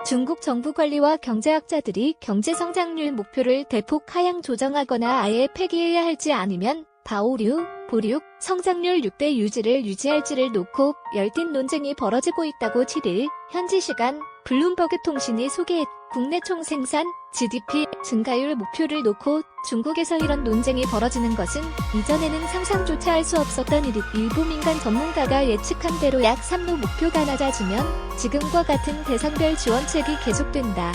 중국 정부 관리와 경제학자들이 경제 성장률 목표를 대폭 하향 조정하거나 아예 폐기해야 할지 아니면 바오류, 보륙, 성장률 6대 유지를 유지할지를 놓고 열띤 논쟁이 벌어지고 있다고 7일 현지 시간 블룸버그 통신이 소개했다. 국내 총생산, GDP 증가율 목표를 놓고 중국에서 이런 논쟁이 벌어지는 것은 이전에는 상상조차 할 수 없었던 일이 일부 민간 전문가가 예측한 대로 약 3로 목표가 낮아지면 지금과 같은 대상별 지원책이 계속된다.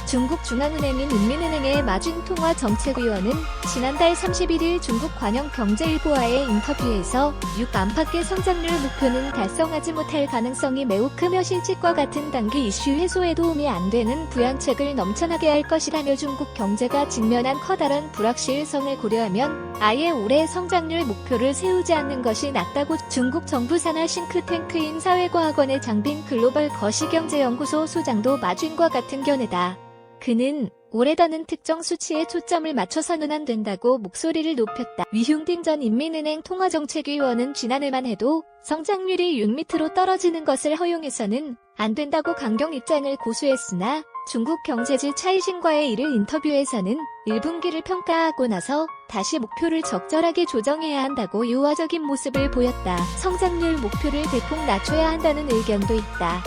중국 중앙은행인 인민은행의 마준 통화정책위원은 지난달 31일 중국 관영경제일보와의 인터뷰에서 6 안팎의 성장률 목표는 달성하지 못할 가능성이 매우 크며 실직과 같은 단기 이슈 해소에 도움이 안 되는 부양책을 넘쳐나게 할 것이라며 중국 경제가 직면한 커다란 불확실성을 고려하면 아예 올해 성장률 목표를 세우지 않는 것이 낫다고 중국 정부 산하 싱크탱크인 사회과학원의 장빈 글로벌 거시경제연구소 소장도 마준과 같은 견해다. 그는 올해더는 특정 수치에 초점을 맞춰서는 안 된다고 목소리를 높였다. 위흉딩 전 인민은행 통화정책위원은 지난해만 해도 성장률이 6밑으로 떨어지는 것을 허용해서는 안 된다고 강경 입장을 고수했으나 중국 경제지 차이신과의 이를 인터뷰에서는 1분기를 평가하고 나서 다시 목표를 적절하게 조정해야 한다고 유화적인 모습을 보였다. 성장률 목표를 대폭 낮춰야 한다는 의견도 있다.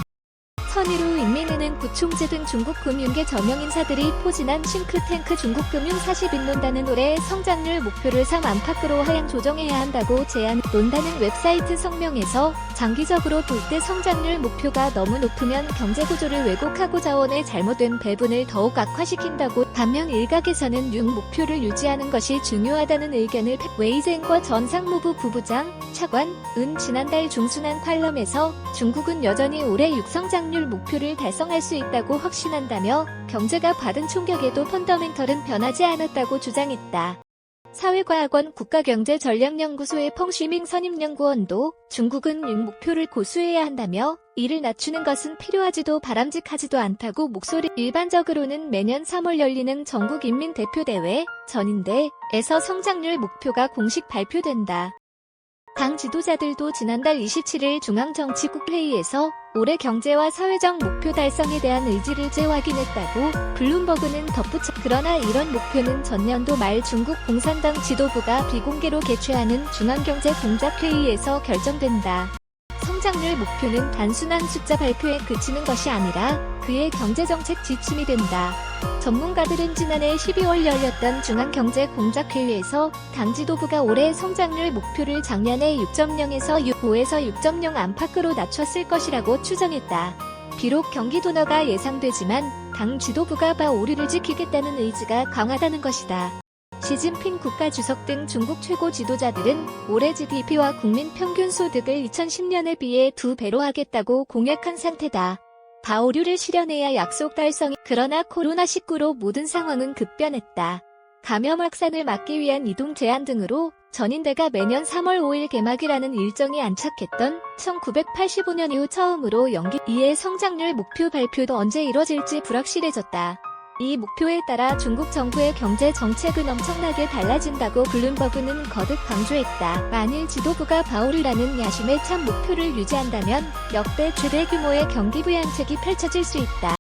선의루 인민은행 부총재 등 중국 금융계 저명 인사들이 포진한 싱크탱크 중국금융 40인논단은 올해 성장률 목표를 3 안팎으로 하향 조정해야 한다고 제안. 논단은 웹사이트 성명에서 장기적으로 볼 때 성장률 목표가 너무 높으면 경제구조를 왜곡하고 자원의 잘못된 배분을 더욱 악화시킨다고, 반면 일각에서는 6 목표를 유지하는 것이 중요하다는 의견을 웨이젠과 전 상무부 부부장, 차관은 지난달 중순한 칼럼에서 중국은 여전히 올해 6 성장률 목표를 달성할 수 있다고 확신한다며 경제가 받은 충격에도 펀더멘털은 변하지 않았다고 주장했다. 사회과학원 국가경제전략연구소의 펑쉬밍 선임연구원도 중국은 6 목표를 고수해야 한다며 이를 낮추는 것은 필요하지도 바람직하지도 않다고 목소리. 일반적으로는 매년 3월 열리는 전국인민대표대회 전인대에서 성장률 목표가 공식 발표된다. 당 지도자들도 지난달 27일 중앙정치국회의에서 올해 경제와 사회적 목표 달성에 대한 의지를 재확인했다고 블룸버그는 덧붙여. 그러나 이런 목표는 전년도 말 중국 공산당 지도부가 비공개로 개최하는 중앙경제공작회의에서 결정된다. 성장률 목표는 단순한 숫자 발표에 그치는 것이 아니라 그의 경제정책 지침이 된다. 전문가들은 지난해 12월 열렸던 중앙경제공작회의에서 당 지도부가 올해 성장률 목표를 작년에 6.0에서 6.5에서 6.0 안팎으로 낮췄을 것이라고 추정했다. 비록 경기 둔화가 예상되지만 당 지도부가 바오류를 지키겠다는 의지가 강하다는 것이다. 시진핑 국가주석 등 중국 최고 지도자들은 올해 GDP와 국민 평균 소득을 2010년에 비해 2배로 하겠다고 공약한 상태다. 바오류를 실현해야 약속 달성이. 그러나 코로나19로 모든 상황은 급변했다. 감염 확산을 막기 위한 이동 제한 등으로 전인대가 매년 3월 5일 개막이라는 일정이 안착했던 1985년 이후 처음으로 연기. 이에 성장률 목표 발표도 언제 이뤄질지 불확실해졌다. 이 목표에 따라 중국 정부의 경제 정책은 엄청나게 달라진다고 블룸버그는 거듭 강조했다. 만일 지도부가 바오류라는 야심에 찬 목표를 유지한다면 역대 최대 규모의 경기 부양책이 펼쳐질 수 있다.